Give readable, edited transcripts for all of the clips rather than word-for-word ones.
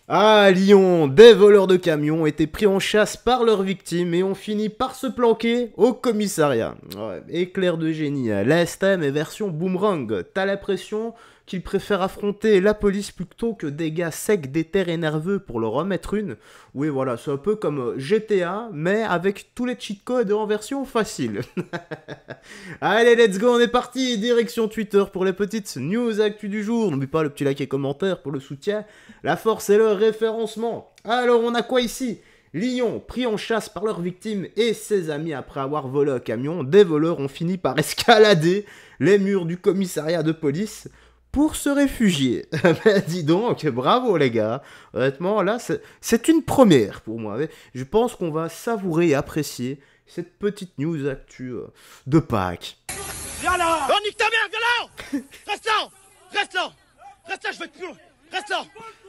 À Lyon, des voleurs de camions étaient pris en chasse par leurs victimes et ont fini par se planquer au commissariat. Ouais, éclair de génie, hein. L'ASTM est version boomerang. T'as l'impression qu'ils préfèrent affronter la police plutôt que des gars secs, déter et nerveux pour leur remettre une. Oui, voilà, c'est un peu comme GTA, mais avec tous les cheat codes en version facile. Allez, let's go, on est parti. Direction Twitter pour les petites news actu du jour. N'oublie pas le petit like et commentaire pour le soutien. La force et le référencement. Alors, on a quoi ici? Lyon, pris en chasse par leurs victimes et ses amis après avoir volé un camion, des voleurs ont fini par escalader les murs du commissariat de police pour se réfugier. Ben, dis donc, bravo les gars. Honnêtement, là, c'est une première pour moi. Je pense qu'on va savourer et apprécier cette petite news actu de Pâques. Viens là. Oh, nique ta mère, viens là. Reste là. Reste là. Reste là, je vais te plonger. Reste là.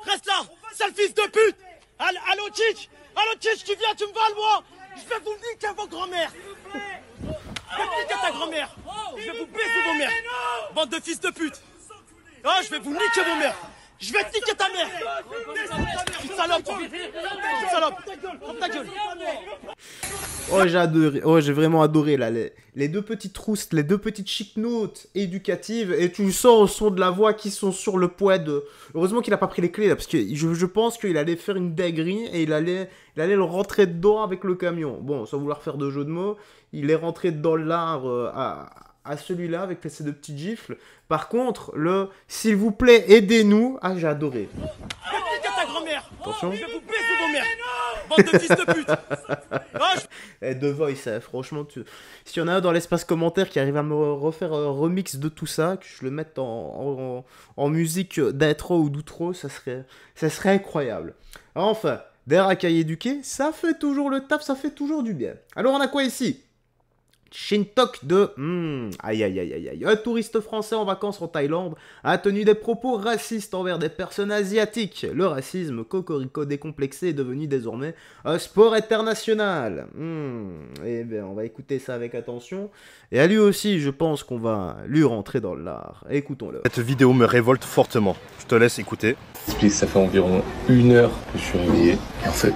Reste là. Sale fils de pute. Allô, Tchich. Allô, Tchich, tu viens, tu me vales, moi. Je vais vous niquer vos grand-mères. Je vais niquer ta grand-mère. Je vais vous baiser vos mères. Bande de fils de pute. Oh, je vais vous niquer vos mères. Je vais te niquer ta mère. Petite salope, toi. Petite salope. Ferme ta gueule. Oh, j'ai adoré. Oh, j'ai vraiment adoré là. Les deux petites roustes, les deux petites chic notes éducatives. Et tu sens au son de la voix qui sont sur le point de. Heureusement qu'il a pas pris les clés là. Parce que je pense qu'il allait faire une dinguerie et il allait le rentrer dedans avec le camion. Bon, sans vouloir faire de jeu de mots, il est rentré dans l'art à celui-là avec ces deux petites gifles. Par contre, le s'il vous plaît, aidez-nous. Ah, j'ai adoré. Je vais te niquer ta grand-mère. Attention. Je vais vous baiser vos mères. Bande de fils de pute. Oh, Eh, The Voice, franchement, s'il y en a un dans l'espace commentaire qui arrive à me refaire un remix de tout ça, que je le mette en musique d'intro ou d'outro, ça serait incroyable. Enfin, des racailles éduqués, ça fait toujours le taf, ça fait toujours du bien. Alors on a quoi ici? Shintok de... aïe aïe aïe aïe aïe. Un touriste français en vacances en Thaïlande a tenu des propos racistes envers des personnes asiatiques. Le racisme cocorico décomplexé est devenu désormais un sport international. Eh bien, on va écouter ça avec attention. Et à lui aussi, je pense qu'on va lui rentrer dans l'art. Écoutons-le. Cette vidéo me révolte fortement. Je te laisse écouter. Ça fait environ 1 heure que je suis réveillé. Et en fait,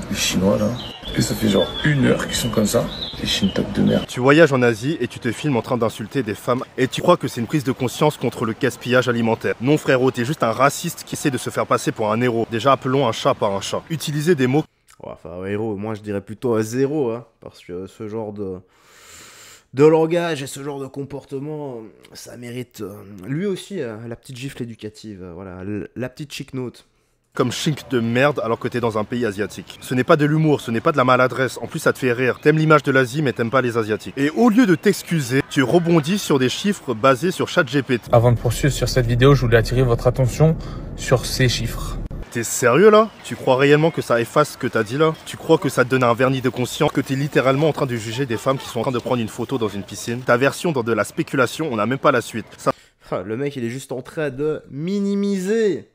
les Chinois là, et ça fait genre 1 heure qu'ils sont comme ça. Les Shintok de merde. Tu voyages en Asie et tu te filmes en train d'insulter des femmes et tu crois que c'est une prise de conscience contre le gaspillage alimentaire. Non frérot, t'es juste un raciste qui essaie de se faire passer pour un héros. Déjà appelons un chat par un chat. Utiliser des mots... Ouais, enfin, un héros, moi je dirais plutôt un zéro, hein, parce que ce genre de langage et ce genre de comportement, ça mérite lui aussi la petite gifle éducative, voilà, la petite chic note. Comme chink de merde alors que t'es dans un pays asiatique. Ce n'est pas de l'humour, ce n'est pas de la maladresse, en plus ça te fait rire. T'aimes l'image de l'Asie mais t'aimes pas les Asiatiques. Et au lieu de t'excuser, tu rebondis sur des chiffres basés sur ChatGPT. Avant de poursuivre sur cette vidéo, je voulais attirer votre attention sur ces chiffres. T'es sérieux là? Tu crois réellement que ça efface ce que t'as dit là? Tu crois que ça te donne un vernis de conscience? Que t'es littéralement en train de juger des femmes qui sont en train de prendre une photo dans une piscine? Ta version dans de la spéculation, on n'a même pas la suite. Ça... Le mec il est juste en train de minimiser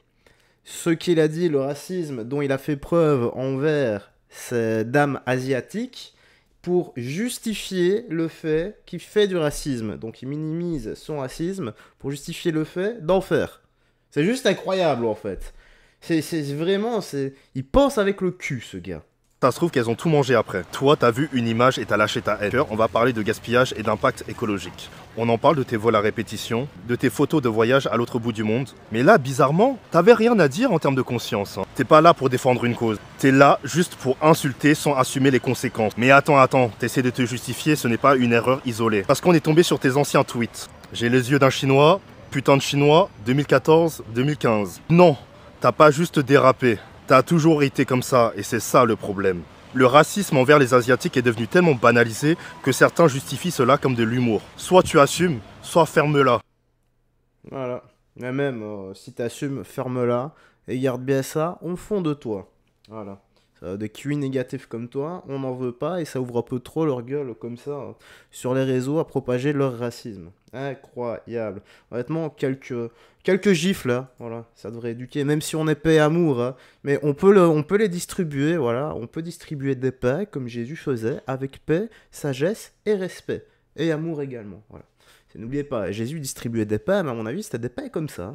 ce qu'il a dit, le racisme dont il a fait preuve envers ces dames asiatiques pour justifier le fait qu'il fait du racisme. Donc il minimise son racisme pour justifier le fait d'en faire. C'est juste incroyable en fait. C'est vraiment... Il pense avec le cul ce gars. Ça se trouve qu'elles ont tout mangé après. Toi, t'as vu une image et t'as lâché ta haine. On va parler de gaspillage et d'impact écologique. On en parle de tes vols à répétition, de tes photos de voyage à l'autre bout du monde. Mais là, bizarrement, t'avais rien à dire en termes de conscience. T'es pas là pour défendre une cause. T'es là juste pour insulter sans assumer les conséquences. Mais attends, t'essaies de te justifier, ce n'est pas une erreur isolée. Parce qu'on est tombé sur tes anciens tweets. J'ai les yeux d'un Chinois, putain de Chinois, 2014-2015. Non, t'as pas juste dérapé. T'as toujours été comme ça, et c'est ça le problème. Le racisme envers les Asiatiques est devenu tellement banalisé que certains justifient cela comme de l'humour. Soit tu assumes, soit ferme-la. Voilà. Mais même, si t'assumes, ferme-la, et garde bien ça au fond de toi. Voilà. Des QI négatifs comme toi, on n'en veut pas, et ça ouvre un peu trop leur gueule comme ça, sur les réseaux, à propager leur racisme. Incroyable. Honnêtement, quelques gifles, hein, voilà, ça devrait éduquer, même si on est paix et amour, hein, mais on peut les distribuer, voilà, on peut distribuer des paix, comme Jésus faisait, avec paix, sagesse et respect, et amour également, voilà. N'oubliez pas, Jésus distribuait des paix, mais à mon avis, c'était des paix comme ça.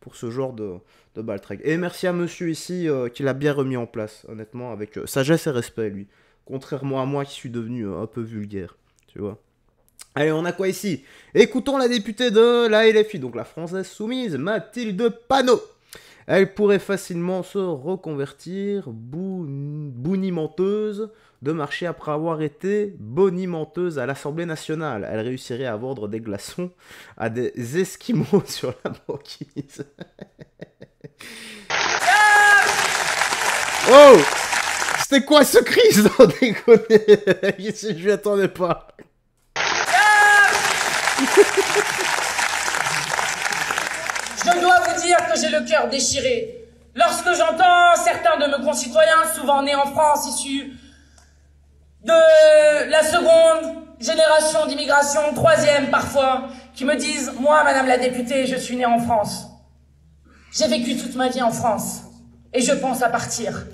pour ce genre de baltringue. Et merci à monsieur ici qui l'a bien remis en place, honnêtement, avec sagesse et respect, lui. Contrairement à moi qui suis devenu un peu vulgaire, tu vois. Allez, on a quoi ici? Écoutons la députée de la LFI, donc la Française Soumise, Mathilde Panot. Elle pourrait facilement se reconvertir bonimenteuse de marché après avoir été bonimenteuse à l'Assemblée nationale. Elle réussirait à vendre des glaçons à des Esquimaux sur la banquise. Oh! C'était quoi ce cri, sans déconner? Je m'y attendais pas. Je dois vous dire que j'ai le cœur déchiré lorsque j'entends certains de mes concitoyens, souvent nés en France, issus de la seconde génération d'immigration, troisième parfois, qui me disent « Moi, madame la députée, je suis né en France. J'ai vécu toute ma vie en France et je pense à partir.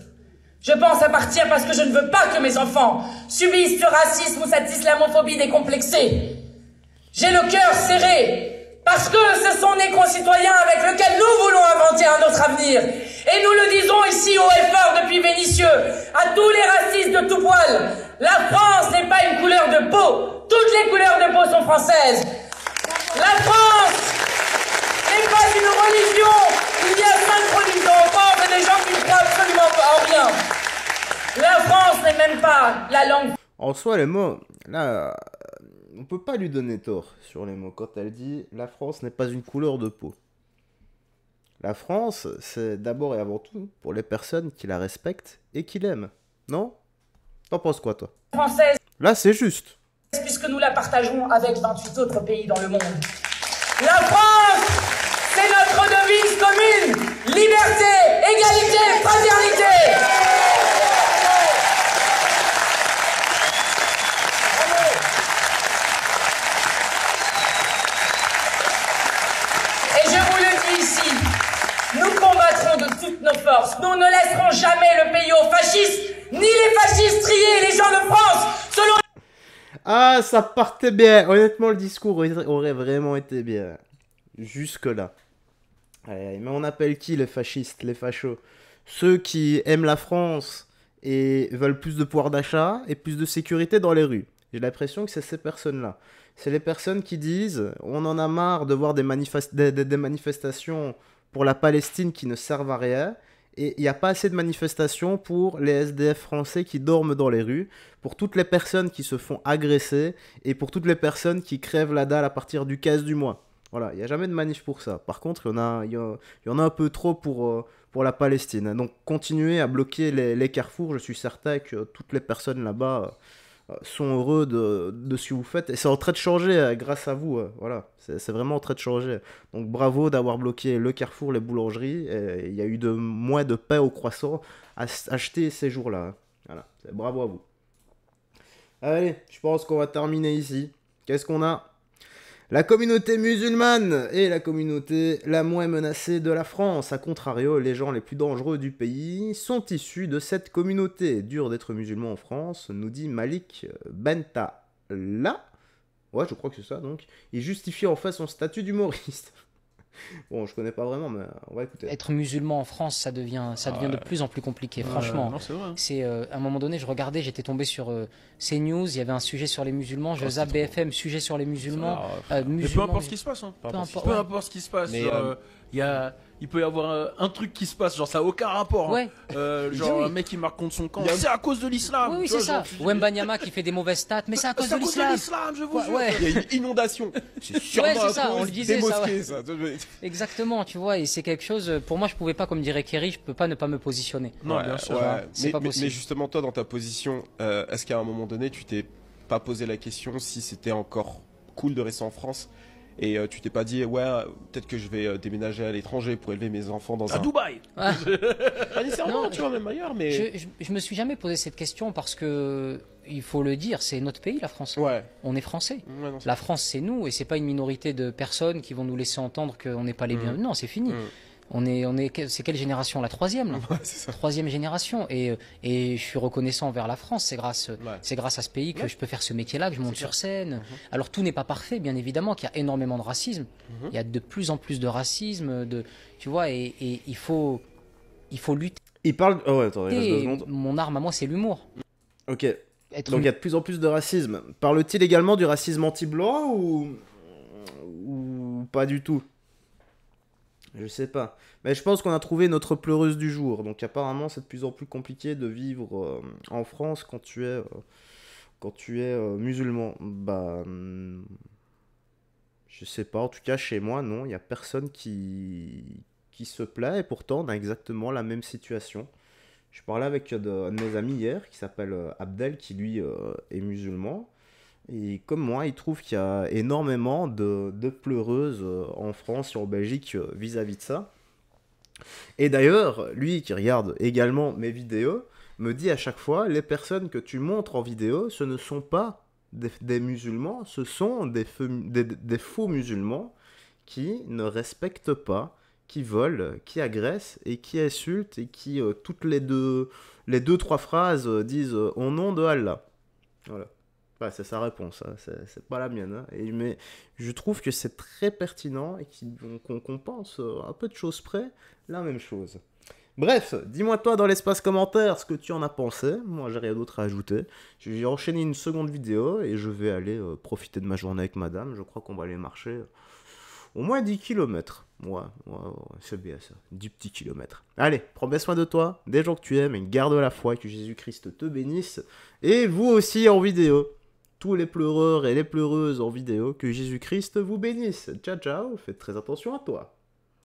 Je pense à partir parce que je ne veux pas que mes enfants subissent ce racisme ou cette islamophobie décomplexée. J'ai le cœur serré parce que ce sont mes concitoyens avec lesquels nous voulons inventer un autre avenir. Et nous le disons ici haut et fort depuis Vénissieux, à tous les racistes de tout poil. La France n'est pas une couleur de peau. Toutes les couleurs de peau sont françaises. La France n'est pas une religion. Il y a 5 religions en France et des gens qui ne croient absolument pas en rien. La France n'est même pas la langue. En soi, les mots, là, on peut pas lui donner tort sur les mots quand elle dit « La France n'est pas une couleur de peau ». La France, c'est d'abord et avant tout pour les personnes qui la respectent et qui l'aiment. Non? T'en penses quoi, toi? Française. Là, c'est juste. Puisque nous la partageons avec 28 autres pays dans le monde. La France, c'est notre devise commune. Liberté, égalité, fraternité. Et je vous le dis ici, nous combattrons de toutes nos forces. Nous ne laisserons jamais le pays aux fascistes, ni les fascistes trier les gens de France selon... Ah, ça partait bien. Honnêtement, le discours aurait vraiment été bien. Jusque-là. Mais on appelle qui les fascistes, les fachos? Ceux qui aiment la France et veulent plus de pouvoir d'achat et plus de sécurité dans les rues. J'ai l'impression que c'est ces personnes-là. C'est les personnes qui disent on en a marre de voir des manifestations pour la Palestine qui ne servent à rien. Et il n'y a pas assez de manifestations pour les SDF français qui dorment dans les rues, pour toutes les personnes qui se font agresser et pour toutes les personnes qui crèvent la dalle à partir du 15 du mois. Voilà, il n'y a jamais de manif pour ça. Par contre, il y en a un peu trop pour la Palestine. Donc, continuez à bloquer les carrefours. Je suis certain que toutes les personnes là-bas sont heureux de ce que vous faites. Et c'est en train de changer grâce à vous. Voilà, c'est vraiment en train de changer. Donc bravo d'avoir bloqué le carrefour, les boulangeries. Il y a eu moins de pain au croissant acheté ces jours-là. Voilà, bravo à vous. Allez, je pense qu'on va terminer ici. Qu'est-ce qu'on a? La communauté musulmane est la communauté la moins menacée de la France. A contrario, les gens les plus dangereux du pays sont issus de cette communauté. Dur d'être musulman en France, nous dit Malik Bentala. Ouais, je crois que c'est ça, donc. Il justifie en fait son statut d'humoriste. Bon, je connais pas vraiment, mais on va écouter. Être musulman en France, ça devient de plus en plus compliqué, franchement. Non, c'est vrai, hein. C'est à un moment donné, je regardais, j'étais tombé sur CNews, il y y avait un sujet sur les musulmans, je zappe BFM, sujet sur les musulmans. Mais peu importe ce qui se passe, hein. Peu importe ce qui se passe. Il peut y avoir un truc qui se passe, genre ça n'a aucun rapport. Ouais. Genre un mec qui marque contre son camp, c'est à cause de l'islam. Oui, c'est ça. Wembanyama qui fait des mauvaises stats, mais c'est à cause de l'islam. Je vous jure. Ouais. Il y a une inondation. C'est sûrement c'est ça, à on cause le disait, des ça, mosquées, ouais. ça. Exactement, tu vois, et c'est quelque chose, pour moi, je pouvais pas, comme dirait Kerry, je peux pas ne pas me positionner. Non, bien sûr. Ouais. C'est pas possible. Mais justement, toi, dans ta position, est-ce qu'à un moment donné, tu t'es pas posé la question si c'était encore cool de rester en France et tu t'es pas dit, ouais, peut-être que je vais déménager à l'étranger pour élever mes enfants dans un... Dubaï. Ah. Pas nécessairement, Non, tu vois, même ailleurs, mais... Je me suis jamais posé cette question parce que, il faut le dire, c'est notre pays, la France. Ouais. On est français. Ouais, non, La France, c'est nous, et c'est pas une minorité de personnes qui vont nous laisser entendre qu'on n'est pas les bienvenus. Non, c'est fini. C'est quelle génération? La troisième, là. Ouais, c'est ça. Troisième génération. Et je suis reconnaissant envers la France. C'est grâce à ce pays que je peux faire ce métier-là, que je monte sur scène. Alors tout n'est pas parfait, bien évidemment, qu'il y a énormément de racisme. Il y a de plus en plus de racisme, tu vois, et il faut lutter. Il parle. Oh ouais, attends, il reste 2 secondes. Mon arme à moi, c'est l'humour. Ok. Donc il y a de plus en plus de racisme. Parle-t-il également du racisme anti-blanc ou pas du tout? Je sais pas. Mais je pense qu'on a trouvé notre pleureuse du jour. Donc apparemment c'est de plus en plus compliqué de vivre en France quand tu es musulman. Bah... je sais pas. En tout cas chez moi, non. Il y a personne qui se plaît. Et pourtant on a exactement la même situation. Je parlais avec un de mes amis hier qui s'appelle Abdel, qui lui est musulman. Et comme moi, il trouve qu'il y a énormément de pleureuses en France et en Belgique vis-à-vis de ça. Et d'ailleurs, lui qui regarde également mes vidéos, me dit à chaque fois, les personnes que tu montres en vidéo, ce ne sont pas des musulmans, ce sont des faux musulmans qui ne respectent pas, qui volent, qui agressent et qui insultent et qui, toutes les deux, trois phrases disent au nom de Allah. Voilà. Ouais, c'est sa réponse, hein. C'est pas la mienne. Hein. Mais je trouve que c'est très pertinent et qu'on pense un peu de choses près la même chose. Bref, dis-moi toi dans l'espace commentaire ce que tu en as pensé. Moi, j'ai rien d'autre à ajouter. J'ai enchaîné une seconde vidéo et je vais aller profiter de ma journée avec madame. Je crois qu'on va aller marcher au moins 10 km. Ouais, c'est bien ça, 10 petits kilomètres. Allez, prends bien soin de toi, des gens que tu aimes, et garde la foi, que Jésus-Christ te bénisse. Et vous aussi en vidéo. Tous les pleureurs et les pleureuses en vidéo, que Jésus-Christ vous bénisse. Ciao, ciao, faites très attention à toi.